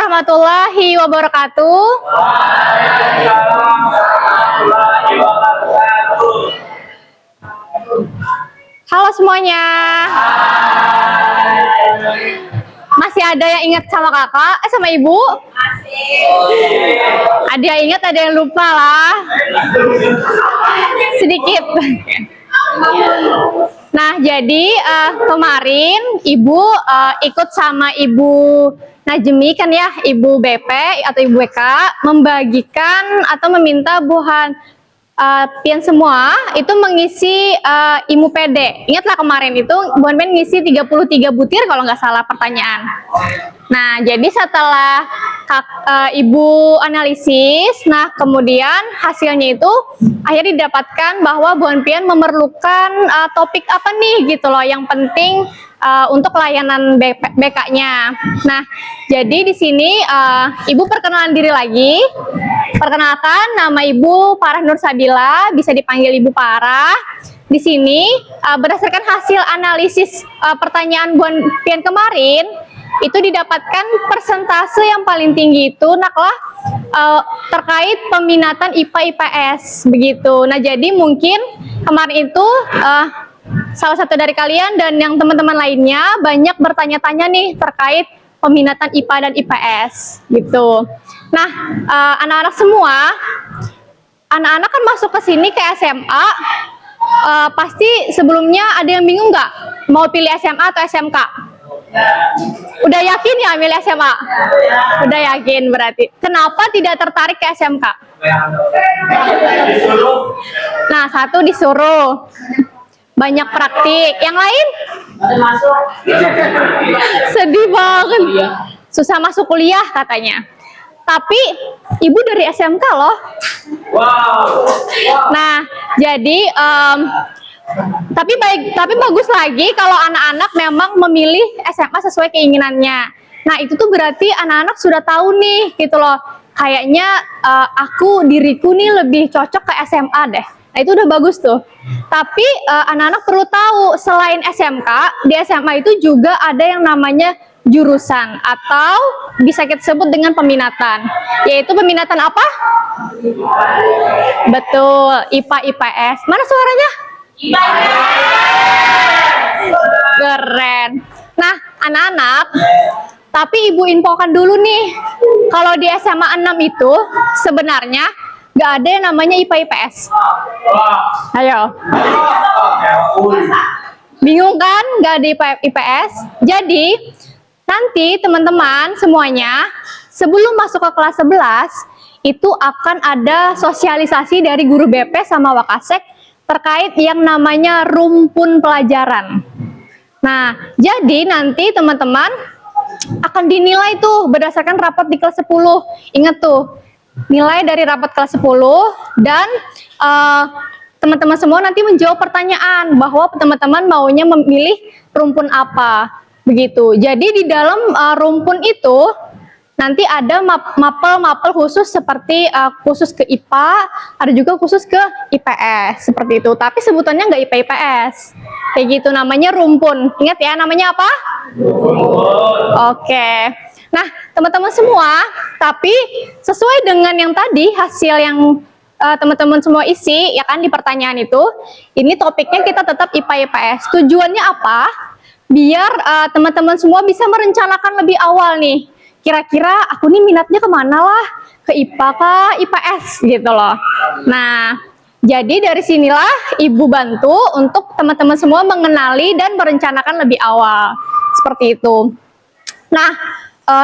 warahmatullahi wabarakatuh. Waalaikumsalam warahmatullahi wabarakatuh. Halo semuanya. Masih ada yang ingat sama kakak? Sama ibu? Masih. Ada yang ingat, ada yang lupa lah. Sedikit. Nah, jadi kemarin ibu ikut sama ibu Najmi kan ya, ibu BP atau ibu Eka membagikan atau meminta buhan pian semua itu mengisi IMU PD. Ingatlah kemarin itu buhan pian ngisi 33 butir kalau nggak salah pertanyaan. Nah, jadi setelah ibu analisis, nah kemudian hasilnya itu akhirnya didapatkan bahwa buhan pian memerlukan topik apa nih gitu loh yang penting untuk layanan BK-nya. Nah, jadi di sini ibu perkenalan diri lagi. Perkenalkan, nama ibu Farah Nur Sabila, bisa dipanggil Ibu Farah. Di sini berdasarkan hasil analisis pertanyaan buhan pian kemarin, itu didapatkan persentase yang paling tinggi itu naklah terkait peminatan IPA IPS begitu. Nah, jadi mungkin kemarin itu salah satu dari kalian dan yang teman-teman lainnya banyak bertanya-tanya nih terkait peminatan IPA dan IPS gitu. Nah, anak-anak semua, anak-anak kan masuk ke sini ke SMA, pasti sebelumnya ada yang bingung nggak mau pilih SMA atau SMK? Udah yakin ya milih SMA? Udah yakin berarti. Kenapa tidak tertarik ke SMK? Nah, satu disuruh. Banyak praktik. Yang lain? Sedih banget. Susah masuk kuliah katanya. Tapi ibu dari SMK loh. Nah, jadi tapi bagus lagi kalau anak-anak memang memilih SMA sesuai keinginannya. Nah, itu tuh berarti anak-anak sudah tahu nih gitu loh. Kayaknya diriku nih lebih cocok ke SMA deh. Nah, itu udah bagus tuh. Tapi anak-anak perlu tahu selain SMK, di SMA itu juga ada yang namanya jurusan atau bisa kita sebut dengan peminatan. Yaitu peminatan apa? Betul, IPA IPS. Mana suaranya? Keren. Nah, anak-anak, tapi ibu infokan dulu nih, kalau di SMA 6 itu sebenarnya nggak ada yang namanya IPA IPS. Ayo. Bingung kan? Nggak ada IPA IPS. Jadi, nanti teman-teman semuanya, sebelum masuk ke kelas 11, itu akan ada sosialisasi dari guru BP sama Wakasek terkait yang namanya rumpun pelajaran. Nah, jadi nanti teman-teman akan dinilai tuh berdasarkan rapat di kelas 10. Ingat tuh, nilai dari rapat kelas 10 dan teman-teman semua nanti menjawab pertanyaan bahwa teman-teman maunya memilih rumpun apa. Begitu. Jadi di dalam rumpun itu nanti ada mapel-mapel khusus seperti khusus ke IPA, ada juga khusus ke IPS seperti itu. Tapi sebutannya nggak IPA IPS. Kayak gitu namanya rumpun. Ingat ya namanya apa? Rumpun. Oke. Nah, teman-teman semua, tapi sesuai dengan yang tadi hasil yang teman-teman semua isi ya kan di pertanyaan itu, ini topiknya kita tetap IPA IPS. Tujuannya apa? Biar teman-teman semua bisa merencanakan lebih awal nih. Kira-kira aku nih minatnya kemana lah? Ke IPA kah, IPS gitu loh. Nah, jadi dari sinilah ibu bantu untuk teman-teman semua mengenali dan merencanakan lebih awal. Seperti itu. Nah,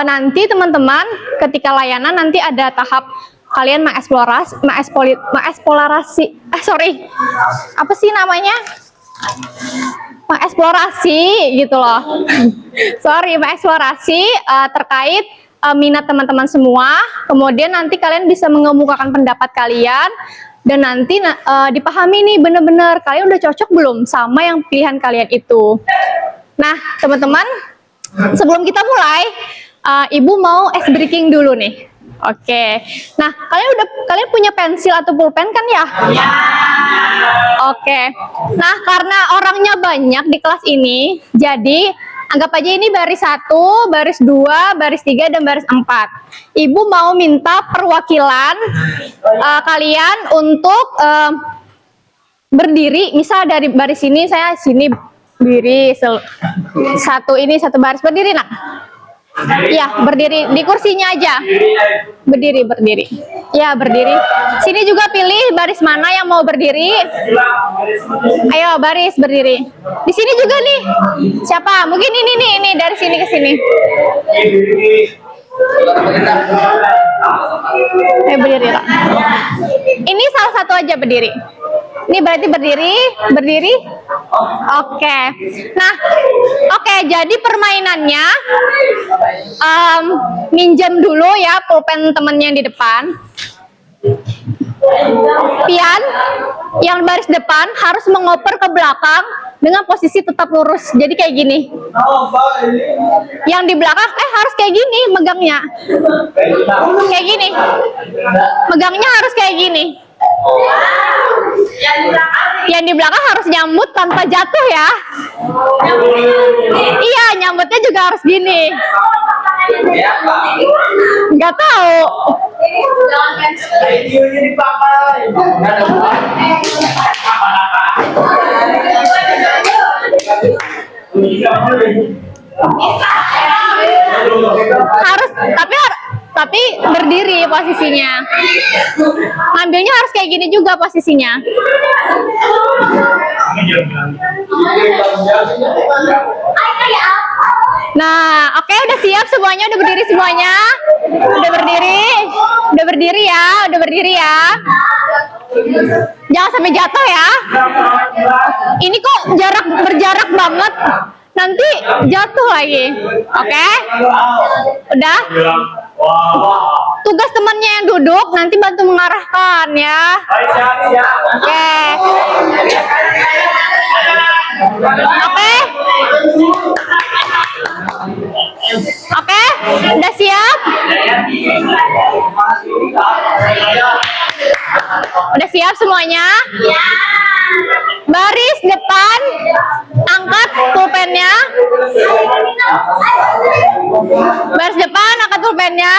nanti teman-teman ketika layanan nanti ada tahap kalian mengeksplorasi, apa sih namanya? Mengeksplorasi gitu loh. Mengeksplorasi terkait minat teman-teman semua. Kemudian nanti kalian bisa mengemukakan pendapat kalian dan nanti dipahami nih bener-bener kalian udah cocok belum sama yang pilihan kalian itu. Nah, teman-teman, sebelum kita mulai, ibu mau ice breaking dulu nih. Oke. Nah, kalian punya pensil atau pulpen kan ya? Ya. Oke. Nah, karena orangnya banyak di kelas ini, jadi Anggap aja ini baris 1, baris 2, baris 3, dan baris 4. Ibu mau minta perwakilan kalian untuk berdiri. Misal dari baris ini, saya sini berdiri. Satu ini satu baris, berdiri nak. Ya, berdiri di kursinya aja. Berdiri. Ya, berdiri. Sini juga pilih baris mana yang mau berdiri. Ayo, baris berdiri. Di sini juga nih. Siapa? Mungkin ini dari sini ke sini. Ayo berdiri lah. Ini salah satu aja berdiri. Ini berarti berdiri. Oke. Nah, oke. Jadi permainannya minjem dulu ya pulpen temennya yang di depan. Pian yang baris depan harus mengoper ke belakang dengan posisi tetap lurus. Jadi kayak gini. Yang di belakang harus kayak gini megangnya. Kayak gini. Megangnya harus kayak gini. Yang di belakang harus nyambut tanpa jatuh ya. Iya, nyambutnya juga harus gini. Nggak tahu. Harus, tapi berdiri posisinya. Ngambilnya harus kayak gini juga posisinya. Nah, oke, udah siap semuanya, udah berdiri semuanya. Udah berdiri ya. Jangan sampai jatuh ya. Ini kok berjarak banget. Nanti jatuh lagi. Oke? Udah? Tugas temannya yang duduk nanti bantu mengarahkan ya. Oke. Oke, udah siap? Udah siap semuanya? Baris depan, angkat pulpennya. Baris depan, angkat pulpennya.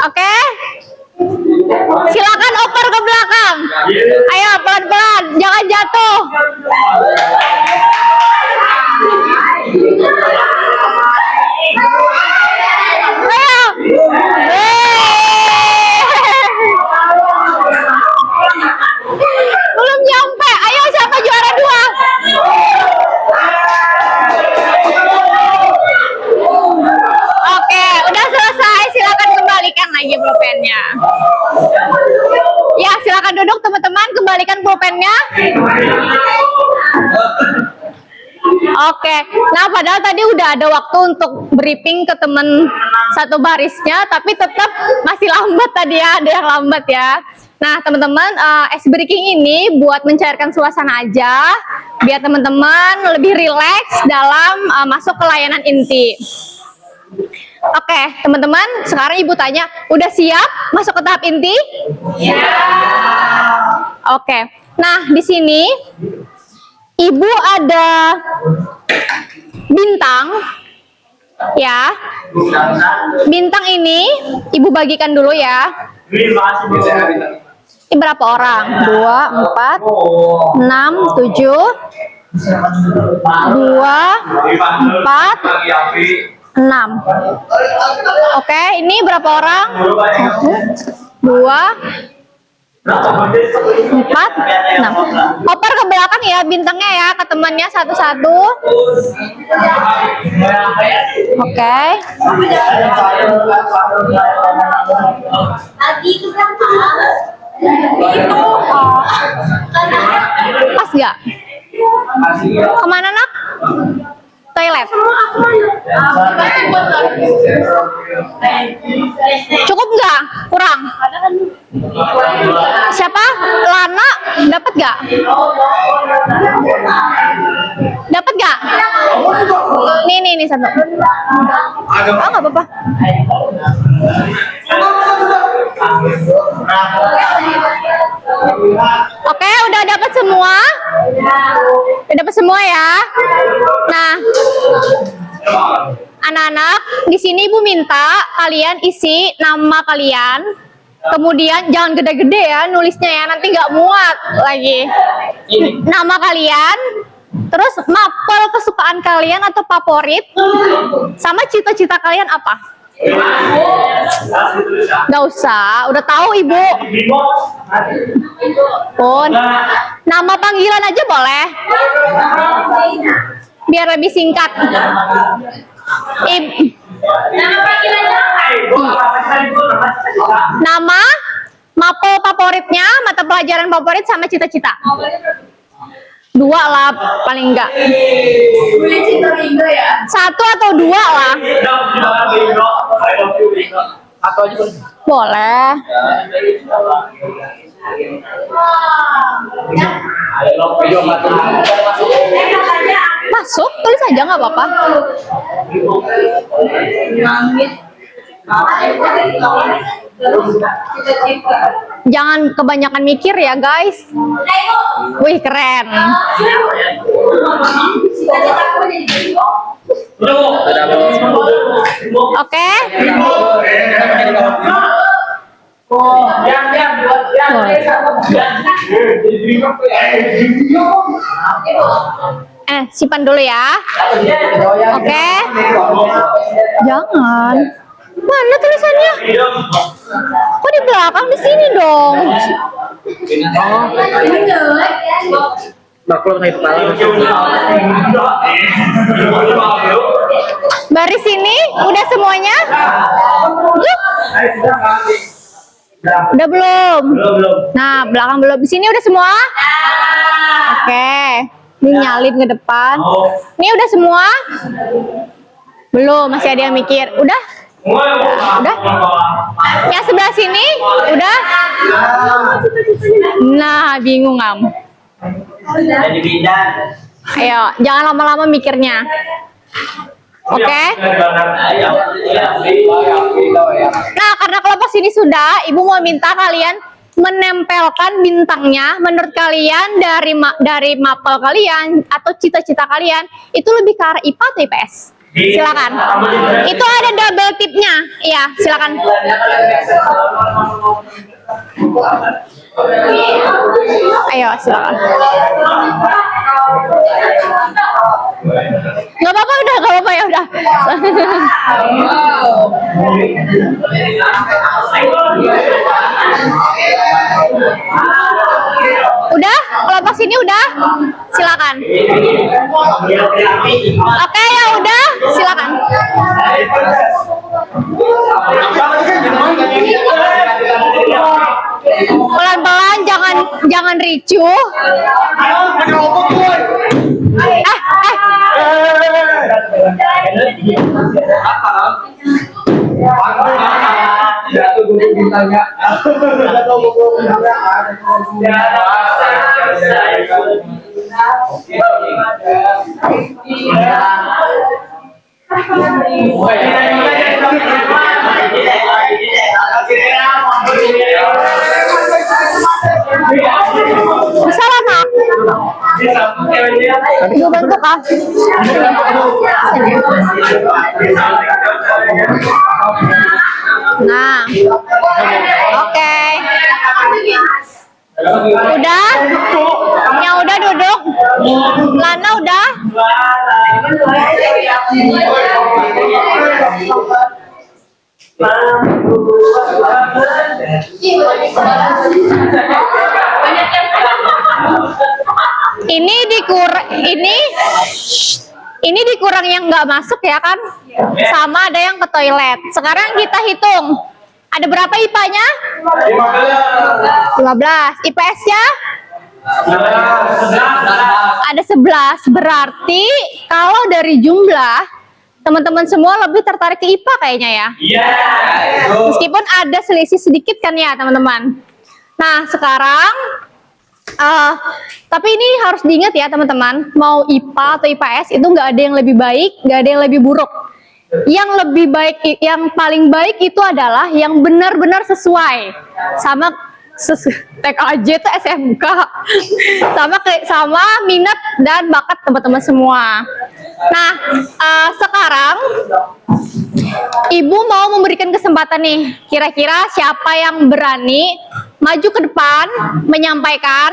Oke. Silakan oper ke belakang. Ayo pelan-pelan, jangan jatuh. Ayo. Belum nyampe. Ayo siapa juara 2? Oke, udah selesai. Silakan kembalikan lagi pulpennya. Ya, silakan duduk teman-teman, kembalikan pulpennya. Oke, nah padahal tadi udah ada waktu untuk briefing ke temen satu barisnya, tapi tetap masih lambat tadi ya, ada yang lambat ya. Nah teman-teman, ice breaking ini buat mencairkan suasana aja, biar teman-teman lebih rileks dalam masuk ke layanan inti. Oke, teman-teman, sekarang ibu tanya, udah siap masuk ke tahap inti? Iya. Oke, nah di sini ibu ada bintang, ya. Bintang ini ibu bagikan dulu ya. Ini berapa orang? 2, 4, 6, 7, 2, 4, 6. Oke, ini berapa orang? 1, 2, 4, 6. Oper ke belakang ya bintangnya ya, ke temannya satu-satu. Oke. Pas gak? Kemana nak? Toilet. Cukup nggak? Kurang? Siapa? Lana dapat nggak? Dapat nggak? Nih satu. Oh nggak apa-apa. Oke, udah dapat semua? Udah dapat semua ya? Nah, anak-anak, di sini Ibu minta kalian isi nama kalian. Kemudian jangan gede-gede ya nulisnya ya, nanti nggak muat lagi. Nama kalian, terus mapel kesukaan kalian atau favorit, sama cita-cita kalian apa? Nggak usah, udah tahu Ibu. Pun, nama panggilan aja boleh, biar lebih singkat. Nama, mapel favoritnya, mata pelajaran favorit sama cita-cita. 2 lah paling enggak. 1 atau 2 lah. Boleh. Masuk, tulis aja nggak apa-apa. Jangan kebanyakan mikir ya guys. Wih keren. Oke. Simpan dulu ya. Oke. Jangan. Mana tulisannya? Kok di belakang, di sini dong. Baris sini, udah semuanya? Udah belum? Nah, belakang belum. Di sini udah semua? Oke. Ini nyalin ke depan. Ini udah semua? Belum, masih ada yang mikir. Udah? Udah? Yang sebelah sini? Udah? Nah, bingung kamu. Ayo, jangan lama-lama mikirnya. Oke? Nah, karena kelompok sini sudah, Ibu mau minta kalian menempelkan bintangnya menurut kalian dari mapel kalian atau cita-cita kalian itu lebih ke arah IPA atau IPS? Silakan. Itu ada double tipnya. Iya, silakan. Ayo, silakan. Gak apa-apa, udah, gak apa-apa ya udah. Udah, kelompok sini udah, silakan. Oke, ya udah, silakan. Pelan-pelan, jangan ricuh. Bisa lah, Nak. Ibu bantu kah? Nah, oke. Udah? Yang udah duduk? Lana udah? Ini dikurang yang nggak masuk ya kan? Sama ada yang ke toilet. Sekarang kita hitung. Ada berapa IPA-nya? 15. IPS-nya? Ada 11. Berarti kalau dari jumlah teman-teman semua lebih tertarik ke IPA kayaknya ya. Meskipun ada selisih sedikit kan ya teman-teman. Nah sekarang tapi ini harus diingat ya teman-teman, mau IPA atau IPS itu nggak ada yang lebih baik, nggak ada yang lebih buruk. Yang lebih baik, yang paling baik itu adalah yang benar-benar sesuai sama TKJ itu SMK. Sama minat dan bakat teman-teman semua. Nah, sekarang Ibu mau memberikan kesempatan nih. Kira-kira siapa yang berani maju ke depan menyampaikan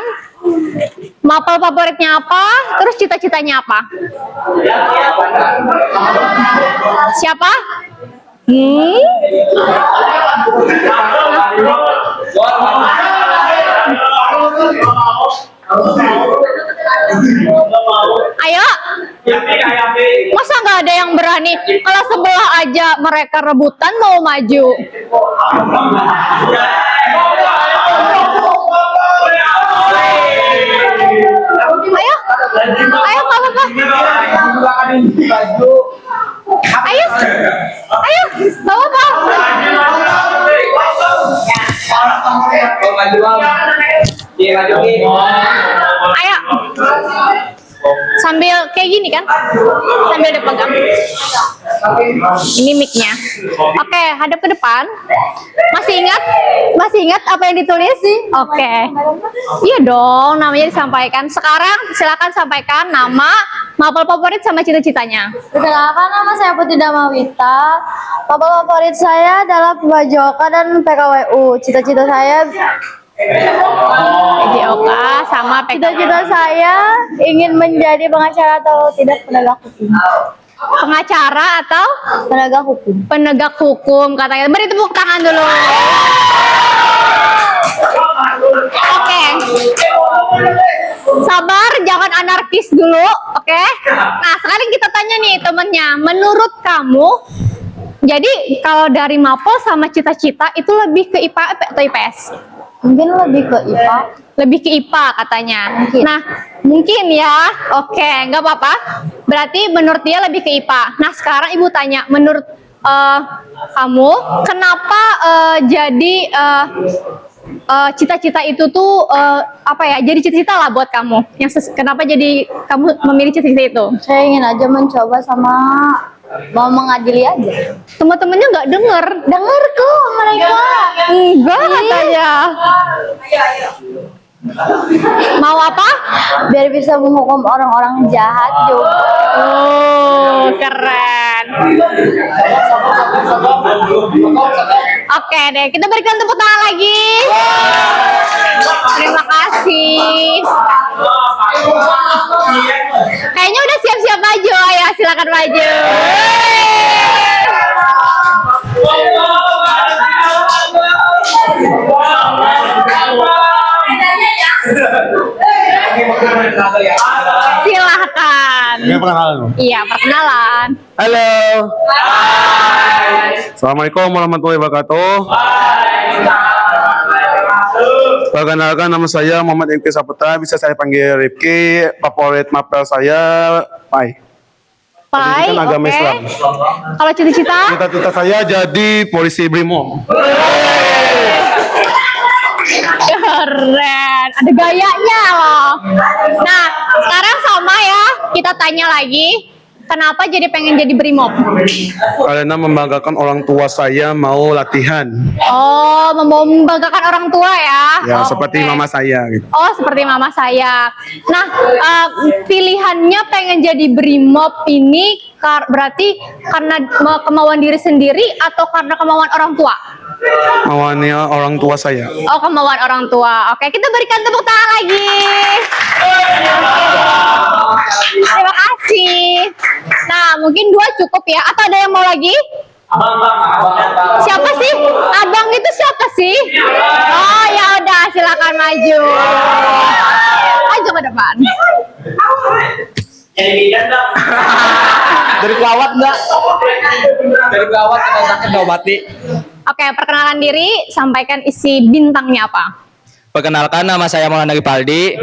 mapel favoritnya apa, terus cita-citanya apa? Siapa? Ayo, masa nggak ada yang berani? Kalau sebelah aja mereka rebutan mau maju. Ayo, ayo nggak apa-apa. Ayo, ayo, nggak apa-apa. Ayo, sambil kayak gini kan, sambil dipegang. Ini mic-nya. Oke, hadap ke depan. Masih ingat apa yang ditulis? Oke. Iya dong, namanya disampaikan. Sekarang silakan sampaikan nama, mapel favorit sama cita-citanya. Perkenalkan, nama saya Putri Damawita. Mapel favorit saya adalah PJOK dan PKWU. Cita-cita saya PJOK sama Cita-cita saya ingin menjadi pengacara atau tidak penegak hukum. pengacara atau Penegak hukum. penegak hukum katanya. Beri tepuk tangan dulu. Oke. Sabar, jangan anarkis dulu, oke? Nah, sekarang kita tanya nih temennya, menurut kamu, jadi kalau dari mapel sama cita-cita itu lebih ke IPA atau IPS? Mungkin lebih ke IPA. Lebih ke IPA katanya. Mungkin. Nah, mungkin ya. Oke, nggak apa-apa. Berarti menurut dia lebih ke IPA. Nah, sekarang Ibu tanya, menurut kamu, kenapa jadi cita-cita itu tuh apa ya? Jadi cita-cita lah buat kamu. Kenapa jadi kamu memilih cita-cita itu? Saya ingin aja mencoba sama mau mengadili aja. Teman-temannya nggak denger. Dengar kok mereka. Enggak katanya. Mau apa? Biar bisa menghukum orang-orang jahat juga. Oh, keren. Oke deh, kita berikan tepuk tangan lagi. Terima kasih. Kayaknya udah siap-siap maju, ya silakan maju. Silahkan. Ini perkenalan. Iya, perkenalan. Halo. Assalamualaikum warahmatullahi wabarakatuh. Perkenalkan, nama saya Muhammad Rifki Saputra, bisa saya panggil Rifki. Favorit mapel saya Pai. Pai, Pendidikan agama oke. Islam. Kalau cita-cita? Cita-cita saya jadi polisi Brimob. Keren, ada gayanya loh. Nah, sekarang sama ya, kita tanya lagi, kenapa jadi pengen jadi Brimob? Karena membanggakan orang tua saya mau latihan. Oh, membanggakan orang tua ya? Ya, Oh, seperti oke. mama saya gitu. Oh, seperti mama saya. Nah, pilihannya pengen jadi Brimob ini berarti karena kemauan diri sendiri atau karena kemauan orang tua? Mauannya orang tua saya. Oh, kemauan orang tua. Oke, kita berikan tepuk tangan lagi. Terima kasih. Nah, mungkin 2 cukup ya. Atau ada yang mau lagi? Siapa sih? Abang itu siapa sih? Oh, ya udah, silakan maju. Maju ke depan. Jadi bidan dong. Dari pelawat enggak? Dari pelawat kita sakit diobati. Oke, perkenalan diri, sampaikan isi bintangnya apa? Perkenalkan, nama saya Maulana Ripaldi.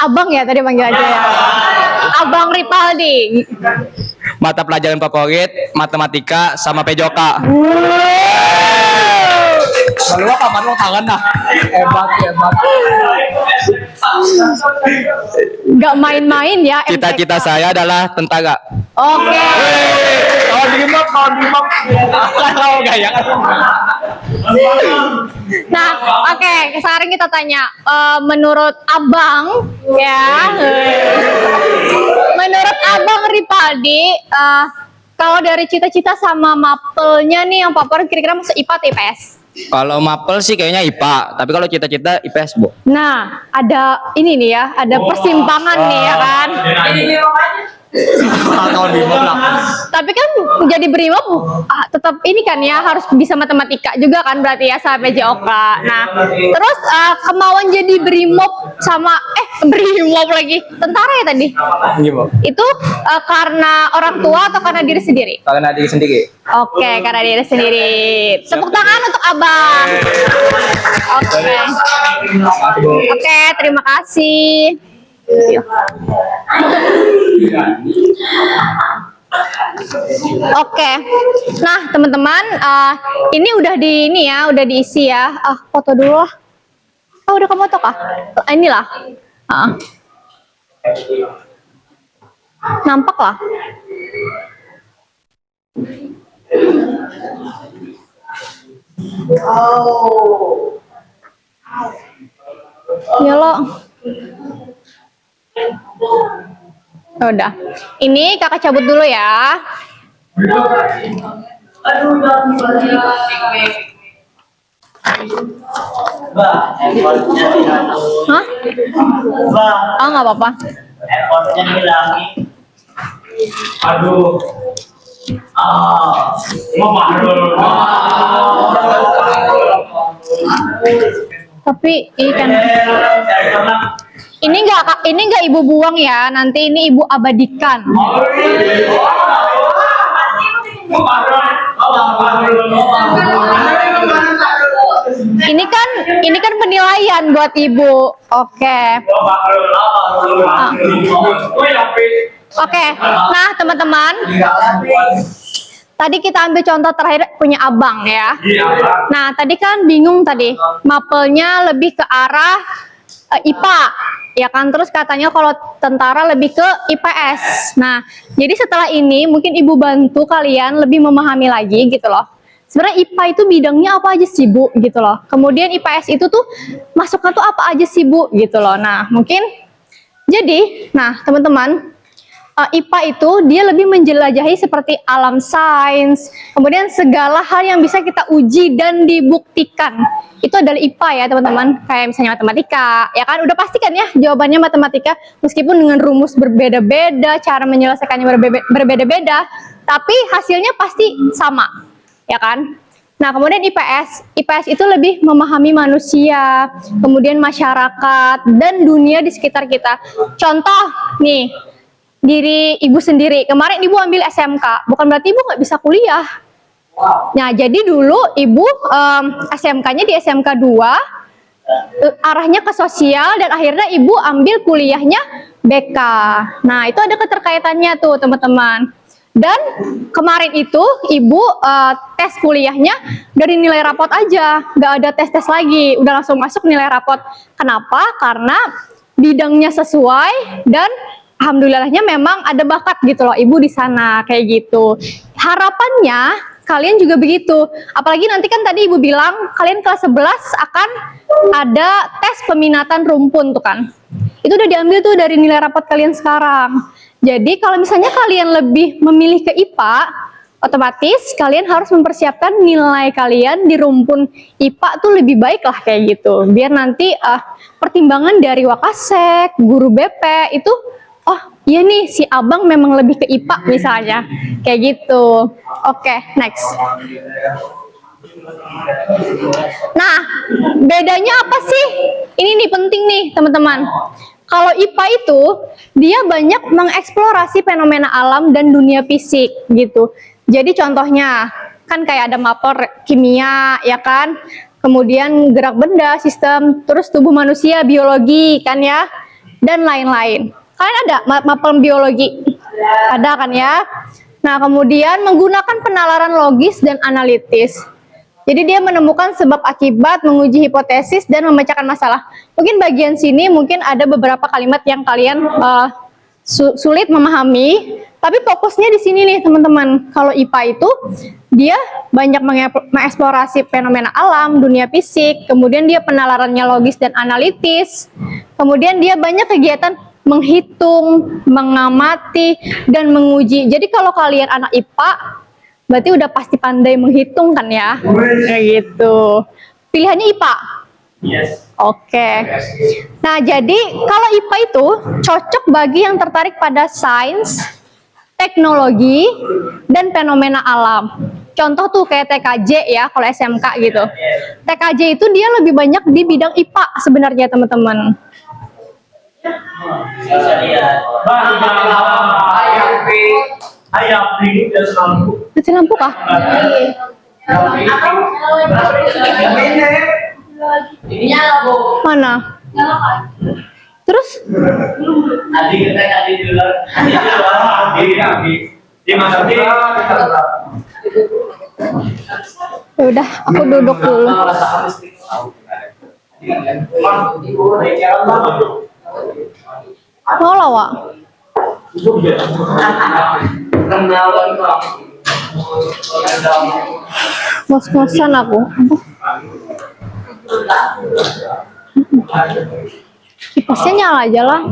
Abang ya tadi panggil aja ya. Abang Ripaldi. Mata pelajaran favorit matematika sama PJOK. Lalu apa kamu tangan dah? Hebat. Gak main-main ya. Cita-cita MTK. saya adalah tentara. Oke. Kalau di map. Kalau gaya kan. Nah, oke, sekarang kita tanya, menurut Abang, ya, menurut Abang Ripaldi, kalau dari cita-cita sama mapelnya nih yang favorit kira-kira masuk IPA atau IPS? Kalau mapel sih kayaknya IPA, tapi kalau cita-cita IPS, Bu. Nah, ada ini nih ya, ada persimpangan nih ya kan. Kalau di map lah. Tapi kan jadi BRIMOB tetap ini kan ya, harus bisa matematika juga kan berarti ya sampai JOK. Nah, terus kemauan jadi BRIMOB sama BRIMOB lagi tentara ya tadi? Iya, Bu. Itu karena orang tua atau karena diri sendiri? Karena diri sendiri. Oke, karena diri sendiri. Tepuk tangan untuk Abang. Oke. Oke, terima kasih. Oke, nah teman-teman, ini udah udah diisi ya. Foto dulu lah. Oh, udah kamu foto kah? Inilah. Nampak lah. Ya lo. Udah. Ini kakak cabut dulu ya. Hah? Oh, nggak apa-apa. Handphonenya dihilangin. Aduh. Tapi ikan ini nggak ibu buang ya, nanti ini ibu abadikan. Ini kan penilaian buat ibu. Oke. Oke. Nah teman-teman, tadi kita ambil contoh terakhir punya Abang ya. Nah tadi kan bingung tadi, mapelnya lebih ke arah IPA, ya kan? Terus katanya kalau tentara lebih ke IPS. Nah, jadi setelah ini mungkin ibu bantu kalian lebih memahami lagi gitu loh. Sebenarnya IPA itu bidangnya apa aja sih Bu gitu loh. Kemudian IPS itu tuh masuknya tuh apa aja sih Bu gitu loh. Nah, mungkin jadi, nah teman-teman, IPA itu dia lebih menjelajahi seperti alam sains, kemudian segala hal yang bisa kita uji dan dibuktikan. Itu adalah IPA ya teman-teman, kayak misalnya matematika, ya kan? Udah pasti kan ya jawabannya matematika, meskipun dengan rumus berbeda-beda, cara menyelesaikannya berbeda-beda, tapi hasilnya pasti sama, ya kan? Nah kemudian IPS itu lebih memahami manusia, kemudian masyarakat, dan dunia di sekitar kita. Contoh nih, diri ibu sendiri, kemarin ibu ambil SMK, bukan berarti ibu nggak bisa kuliah. Nah jadi dulu ibu SMK-nya di SMK 2, arahnya ke sosial, dan akhirnya ibu ambil kuliahnya BK. Nah itu ada keterkaitannya tuh teman-teman. Dan kemarin itu ibu tes kuliahnya dari nilai rapot aja, nggak ada tes-tes lagi, udah langsung masuk nilai rapot. Kenapa? Karena bidangnya sesuai dan alhamdulillahnya memang ada bakat gitu loh ibu di sana kayak gitu. Harapannya kalian juga begitu. Apalagi nanti kan tadi ibu bilang kalian kelas 11 akan ada tes peminatan rumpun tuh kan. Itu udah diambil tuh dari nilai rapot kalian sekarang. Jadi kalau misalnya kalian lebih memilih ke IPA, otomatis kalian harus mempersiapkan nilai kalian di rumpun IPA tuh lebih baik lah kayak gitu. Biar nanti pertimbangan dari Wakasek, guru BP itu, oh iya nih si Abang memang lebih ke IPA misalnya. Kayak gitu. Oke, next. Nah, bedanya apa sih? Ini nih penting nih teman-teman. Kalau IPA itu, dia banyak mengeksplorasi fenomena alam dan dunia fisik gitu. Jadi contohnya, kan kayak ada mapel kimia, ya kan? Kemudian gerak benda, sistem, terus tubuh manusia, biologi, kan ya? Dan lain-lain. Kalian ada mapel biologi? Ada kan ya? Nah, kemudian menggunakan penalaran logis dan analitis. Jadi dia menemukan sebab akibat, menguji hipotesis, dan memecahkan masalah. Mungkin bagian sini mungkin ada beberapa kalimat yang kalian sulit memahami. Tapi fokusnya di sini nih teman-teman. Kalau IPA itu dia banyak mengeksplorasi fenomena alam, dunia fisik, kemudian dia penalarannya logis dan analitis. Kemudian dia banyak kegiatan menghitung, mengamati, dan menguji. Jadi kalau kalian anak IPA, berarti udah pasti pandai menghitung kan ya? Kayak gitu. Pilihannya IPA? Yes. Oke. Nah, jadi kalau IPA itu cocok bagi yang tertarik pada sains, teknologi, dan fenomena alam. Contoh tuh kayak TKJ ya, kalau SMK gitu. TKJ itu dia lebih banyak di bidang IPA sebenarnya teman-teman. Bisa lihat. Ayam ini dan lampu. Mati lampu kah? Mana? Terus? Adi kita adi dulu. Adi. Dimasukin. Ya udah, aku duduk dulu. Mau lah, Wak. Ngos-ngosan aku. Kipasnya nyala aja lah.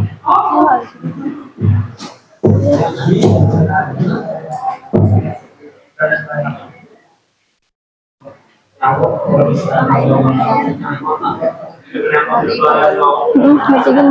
Matiin.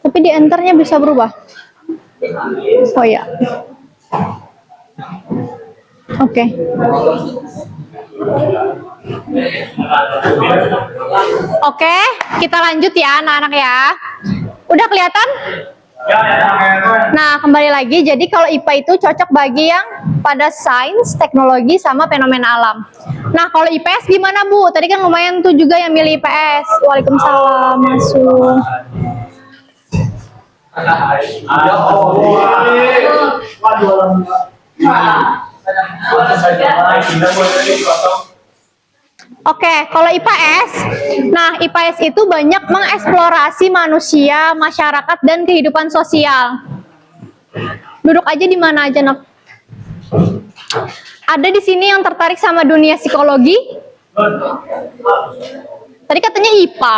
Tapi di enternya bisa berubah. Oh ya. Oke. Oke, kita lanjut ya anak-anak ya. Udah kelihatan? Nah, kembali lagi. Jadi kalau IPA itu cocok bagi yang pada sains, teknologi, sama fenomena alam. Nah, kalau IPS gimana, Bu? Tadi kan lumayan tuh juga yang milih IPS. Waalaikumsalam, masuk. Oke, kalau IPS, nah IPS itu banyak mengeksplorasi manusia, masyarakat, dan kehidupan sosial. Duduk aja di mana aja, Nak. Ada di sini yang tertarik sama dunia psikologi? Tadi katanya IPA.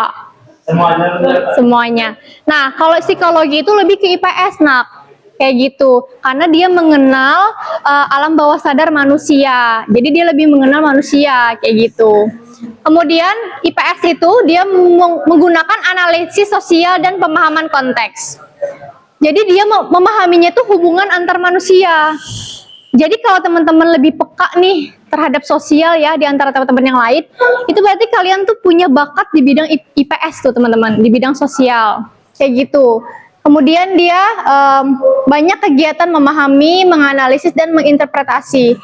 Semuanya. Nah, kalau psikologi itu lebih ke IPS, Nak. Kayak gitu. Karena dia mengenal alam bawah sadar manusia. Jadi dia lebih mengenal manusia, kayak gitu. Kemudian IPS itu dia menggunakan analisis sosial dan pemahaman konteks. Jadi dia memahaminya itu hubungan antar manusia. Jadi kalau teman-teman lebih peka nih terhadap sosial ya di antara teman-teman yang lain, itu berarti kalian tuh punya bakat di bidang IPS tuh teman-teman, di bidang sosial. Kayak gitu. Kemudian dia banyak kegiatan memahami, menganalisis, dan menginterpretasi.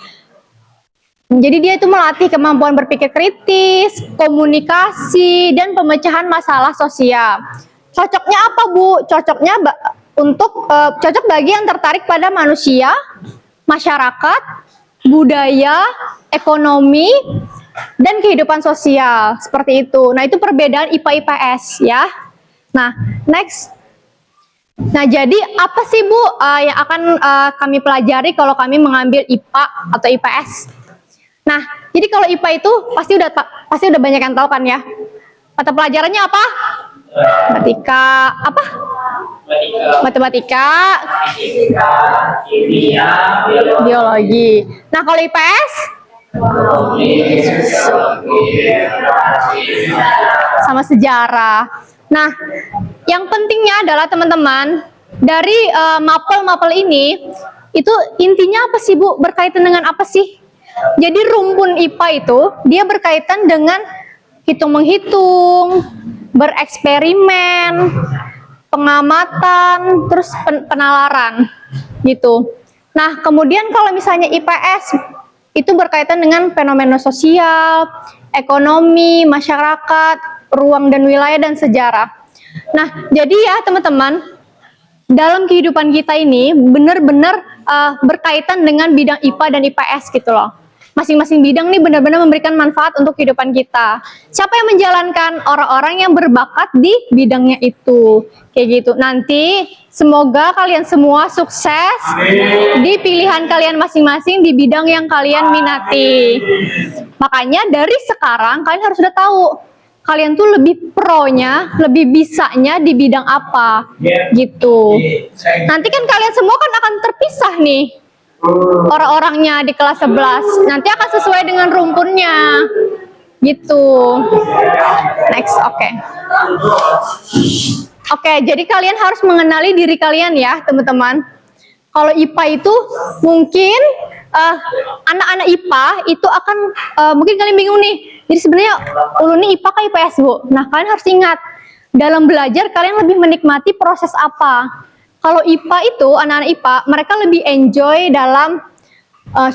Jadi dia itu melatih kemampuan berpikir kritis, komunikasi, dan pemecahan masalah sosial. Cocoknya apa, Bu? Cocoknya cocok bagi yang tertarik pada manusia, masyarakat, budaya, ekonomi, dan kehidupan sosial. Seperti itu. Nah, itu perbedaan IPA-IPS ya. Nah, next. Nah, jadi apa sih, Bu, yang akan kami pelajari kalau kami mengambil IPA atau IPS? Nah, jadi kalau IPA itu pasti udah banyak yang tahu kan ya. Mata pelajarannya apa? Matematika, apa? Matematika, Kimia, biologi. Nah, kalau IPS? Sama sejarah. Nah, yang pentingnya adalah teman-teman, dari mapel-mapel ini, itu intinya apa sih, Bu? Berkaitan dengan apa sih? Jadi rumpun IPA itu, dia berkaitan dengan hitung-menghitung, bereksperimen, pengamatan, terus penalaran, gitu. Nah, kemudian kalau misalnya IPS itu berkaitan dengan fenomena sosial, ekonomi, masyarakat, ruang dan wilayah, dan sejarah. Nah, jadi ya teman-teman, dalam kehidupan kita ini benar-benar berkaitan dengan bidang IPA dan IPS gitu loh. Masing-masing bidang nih benar-benar memberikan manfaat untuk kehidupan kita. Siapa yang menjalankan? Orang-orang yang berbakat di bidangnya itu. Kayak gitu. Nanti semoga kalian semua sukses di pilihan kalian masing-masing di bidang yang kalian minati. Makanya dari sekarang kalian harus sudah tahu kalian tuh lebih pro-nya, lebih bisanya di bidang apa. Gitu. Nanti kan kalian semua kan akan terpisah nih. Orang-orangnya di kelas 11 nanti akan sesuai dengan rumpunnya gitu. Next, oke, jadi kalian harus mengenali diri kalian ya teman-teman. Kalau IPA itu mungkin anak-anak IPA itu akan mungkin kalian bingung nih, jadi sebenarnya Ulu nih IPA kah IPS Bu? Nah, kalian harus ingat dalam belajar kalian lebih menikmati proses apa. Kalau IPA itu, anak-anak IPA, mereka lebih enjoy dalam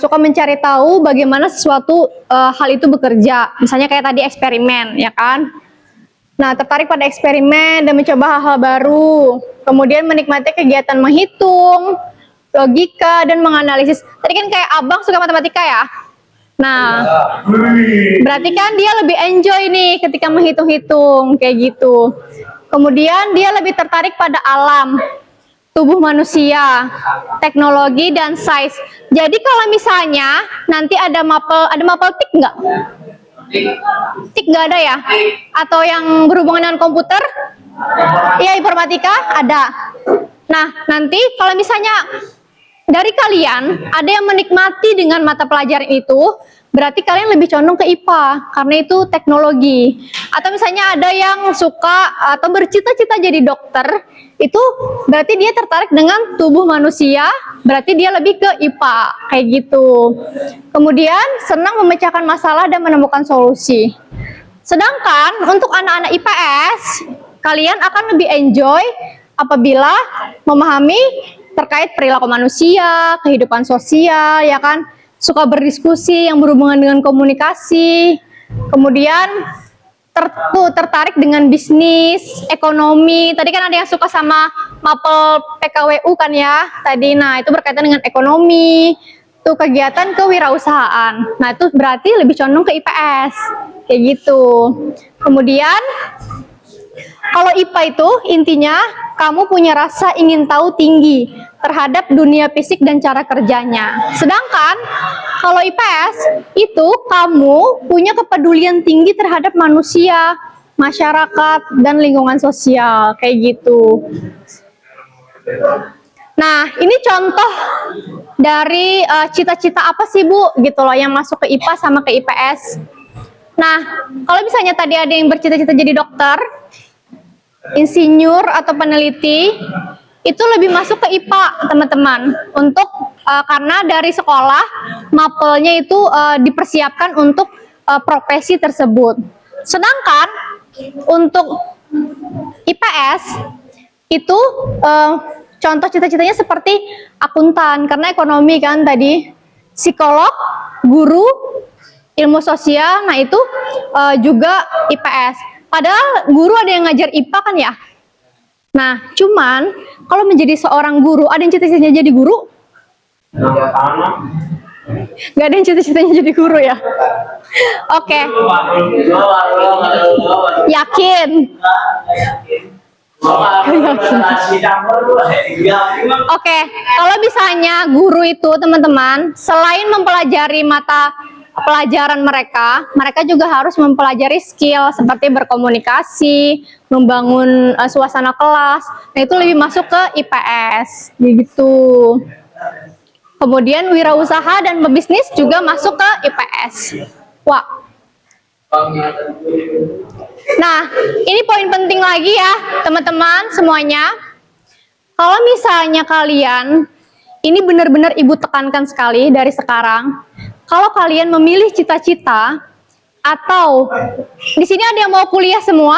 suka mencari tahu bagaimana sesuatu hal itu bekerja. Misalnya kayak tadi eksperimen, ya kan? Nah, tertarik pada eksperimen dan mencoba hal-hal baru. Kemudian menikmati kegiatan menghitung, logika, dan menganalisis. Tadi kan kayak abang suka matematika ya? Nah, berarti kan dia lebih enjoy nih ketika menghitung-hitung, kayak gitu. Kemudian dia lebih tertarik pada alam, tubuh manusia, teknologi, dan sains. Jadi kalau misalnya nanti ada mapel tik nggak? Tik nggak ada ya? Atau yang berhubungan dengan komputer? Iya, informatika ada. Nah, nanti kalau misalnya dari kalian ada yang menikmati dengan mata pelajaran itu, berarti kalian lebih condong ke IPA karena itu teknologi. Atau misalnya ada yang suka atau bercita-cita jadi dokter, itu berarti dia tertarik dengan tubuh manusia, berarti dia lebih ke IPA, kayak gitu. Kemudian senang memecahkan masalah dan menemukan solusi. Sedangkan untuk anak-anak IPS, kalian akan lebih enjoy apabila memahami terkait perilaku manusia, kehidupan sosial, ya kan? Suka berdiskusi yang berhubungan dengan komunikasi. Kemudian tertarik dengan bisnis, ekonomi. Tadi kan ada yang suka sama mapel PKWU kan ya tadi. Nah, itu berkaitan dengan ekonomi, tuh kegiatan kewirausahaan. Nah, itu berarti lebih condong ke IPS, kayak gitu. Kemudian kalau IPA itu intinya kamu punya rasa ingin tahu tinggi terhadap dunia fisik dan cara kerjanya. Sedangkan kalau IPS itu kamu punya kepedulian tinggi terhadap manusia, masyarakat, dan lingkungan sosial, kayak gitu. Nah, ini contoh dari cita-cita apa sih Bu gitu loh yang masuk ke IPA sama ke IPS. Nah, kalau misalnya tadi ada yang bercita-cita jadi dokter, insinyur atau peneliti, itu lebih masuk ke IPA teman-teman. Untuk karena dari sekolah mapelnya itu dipersiapkan untuk profesi tersebut. Sedangkan untuk IPS itu contoh cita-citanya seperti akuntan karena ekonomi kan tadi, psikolog, guru, ilmu sosial. Nah itu juga IPS. Padahal guru ada yang ngajar IPA kan ya. Nah, cuman kalau menjadi seorang guru, ada yang cita-citanya jadi guru? Gak ada yang cita-citanya jadi guru ya? Oke. Yakin? Oke, kalau misalnya guru itu teman-teman, selain mempelajari mata pelajaran mereka juga harus mempelajari skill seperti berkomunikasi, membangun suasana kelas. Nah, itu lebih masuk ke IPS, gitu. Kemudian wirausaha dan pebisnis juga masuk ke IPS. Wah. Nah, ini poin penting lagi ya, teman-teman semuanya. Kalau misalnya kalian, ini benar-benar Ibu tekankan sekali dari sekarang. Kalau kalian memilih cita-cita atau di sini ada yang mau kuliah semua?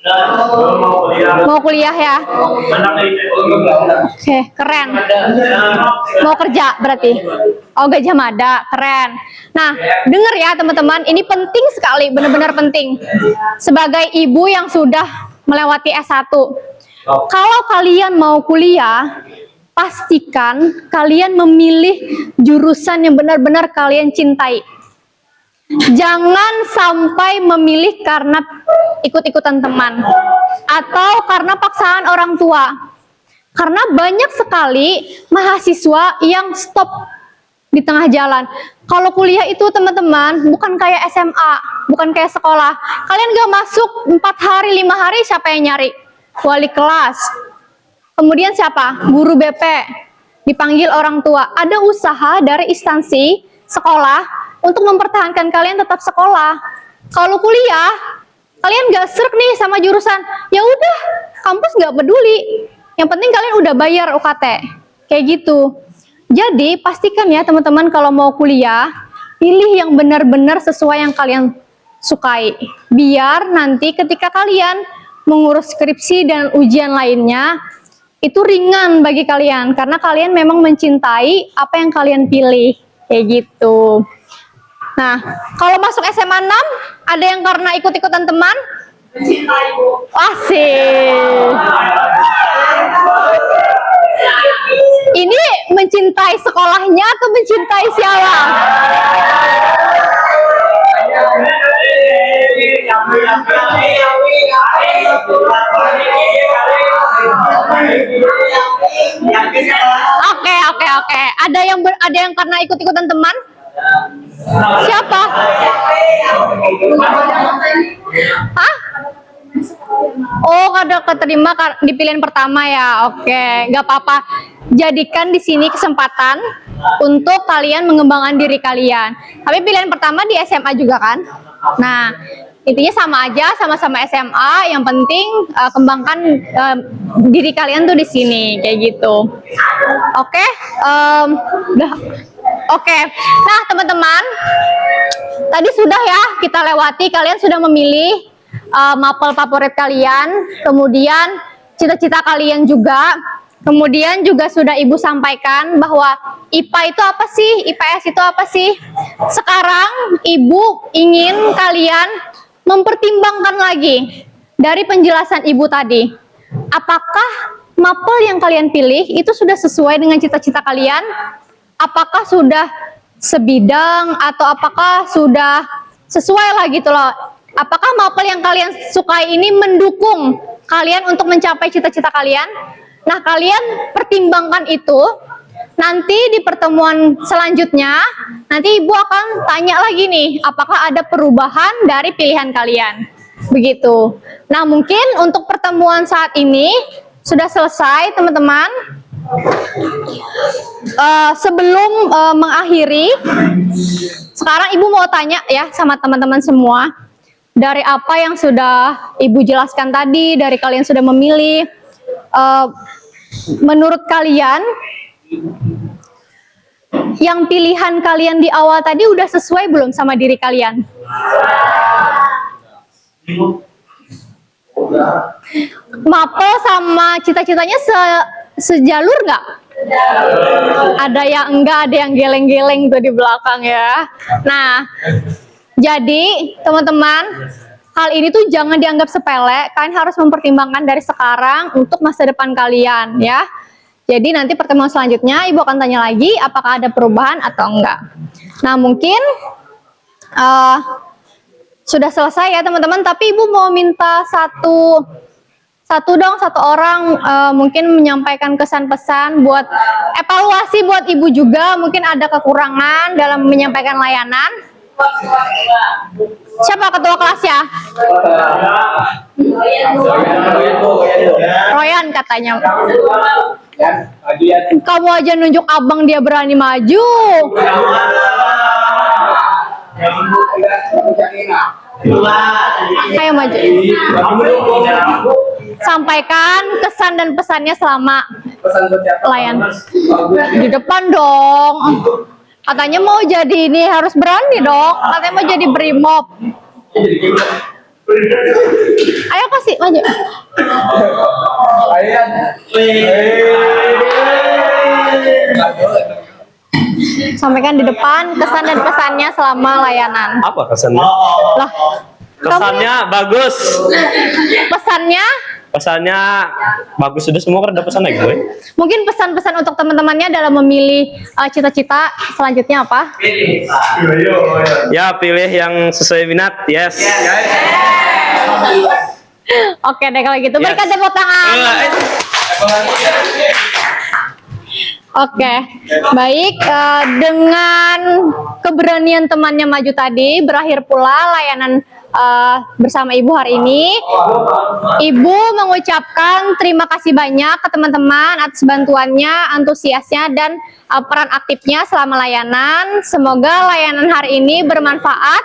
Mau kuliah. Mau kuliah ya? Benar itu. Oke, keren. Mau kerja berarti? Oh, Gajah Mada, keren. Nah, denger ya teman-teman, ini penting sekali, benar-benar penting. Sebagai ibu yang sudah melewati S1, kalau kalian mau kuliah, pastikan kalian memilih jurusan yang benar-benar kalian cintai. Jangan sampai memilih karena ikut-ikutan teman atau karena paksaan orang tua. Karena banyak sekali mahasiswa yang stop di tengah jalan. Kalau kuliah itu teman-teman bukan kayak SMA, bukan kayak sekolah. Kalian gak masuk 4 hari, 5 hari, siapa yang nyari? Wali kelas. Kemudian siapa? Guru BP. Dipanggil orang tua. Ada usaha dari instansi sekolah untuk mempertahankan kalian tetap sekolah. Kalau kuliah, kalian gak serk nih sama jurusan, ya udah, kampus gak peduli. Yang penting kalian udah bayar UKT, kayak gitu. Jadi pastikan ya teman-teman kalau mau kuliah, pilih yang benar-benar sesuai yang kalian sukai. Biar nanti ketika kalian mengurus skripsi dan ujian lainnya, itu ringan bagi kalian karena kalian memang mencintai apa yang kalian pilih, kayak gitu. Nah, kalau masuk SMA 6, ada yang karena ikut-ikutan teman? Mencintai, Bu. Asik. Ini mencintai sekolahnya atau mencintai siapa? Oke. Ada yang karena ikut-ikutan teman? Siapa? Hah? Oh, ada keterima di pilihan pertama ya. Oke, nggak apa-apa. Jadikan di sini kesempatan untuk kalian mengembangkan diri kalian. Tapi pilihan pertama di SMA juga kan? Nah, intinya sama aja, sama-sama SMA. Yang penting kembangkan diri kalian tuh di sini, kayak gitu. Oke, udah. Oke, nah teman-teman, tadi sudah ya kita lewati, kalian sudah memilih mapel favorit kalian, kemudian cita-cita kalian juga, kemudian juga sudah Ibu sampaikan bahwa IPA itu apa sih, IPS itu apa sih. Sekarang Ibu ingin kalian mempertimbangkan lagi dari penjelasan Ibu tadi. Apakah mapel yang kalian pilih itu sudah sesuai dengan cita-cita kalian? Apakah sudah sebidang atau apakah sudah sesuai lah gitu loh. Apakah mapel yang kalian sukai ini mendukung kalian untuk mencapai cita-cita kalian? Nah, kalian pertimbangkan itu. Nanti di pertemuan selanjutnya, nanti Ibu akan tanya lagi nih, apakah ada perubahan dari pilihan kalian. Begitu. Nah, mungkin untuk pertemuan saat ini sudah selesai, teman-teman. Sebelum mengakhiri, sekarang Ibu mau tanya ya sama teman-teman semua, dari apa yang sudah Ibu jelaskan tadi, dari kalian sudah memilih, menurut kalian yang pilihan kalian di awal tadi udah sesuai belum sama diri kalian? Mapel sama cita-citanya sejalur nggak? Ada yang enggak, ada yang geleng-geleng tuh di belakang ya. Nah, jadi teman-teman, hal ini tuh jangan dianggap sepele. Kalian harus mempertimbangkan dari sekarang untuk masa depan kalian ya. Jadi nanti pertemuan selanjutnya Ibu akan tanya lagi apakah ada perubahan atau enggak. Nah, mungkin sudah selesai ya teman-teman. Tapi Ibu mau minta satu orang mungkin menyampaikan kesan pesan buat evaluasi buat Ibu juga, mungkin ada kekurangan dalam menyampaikan layanan. Siapa ketua kelas ya? Royan katanya. Kamu aja nunjuk abang dia berani maju. Ayo maju. Sampaikan kesan dan pesannya selama layan. Di depan dong. Katanya mau jadi ini harus berani dong. Katanya mau jadi brimob. Ayo kasih maju. Sampaikan di depan kesan dan pesannya selama layanan. Apa kesannya? Lah, Kesannya bagus. pesannya Pesannya bagus, sudah semua kan ada pesannya gue. mungkin pesan-pesan untuk teman-temannya dalam memilih cita-cita selanjutnya apa? Ya, pilih yang sesuai minat. Yes. Oke deh kalau gitu, Yes. berikan tepuk tangan. Oke, baik. Dengan keberanian temannya maju tadi, berakhir pula layanan bersama Ibu hari ini. Ibu mengucapkan terima kasih banyak ke teman-teman atas bantuannya, antusiasnya, dan peran aktifnya selama layanan. Semoga layanan hari ini bermanfaat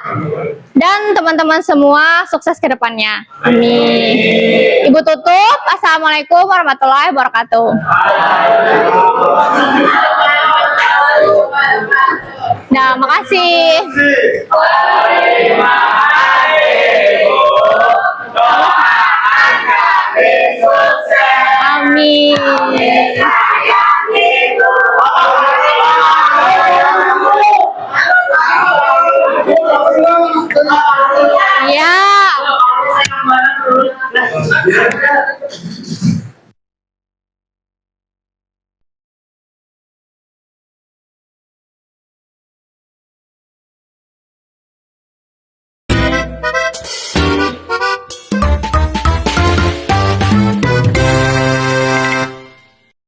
dan teman-teman semua sukses ke depannya. Amin. Ibu tutup. Assalamualaikum warahmatullahi wabarakatuh. Nah, makasih. Amin. Ya.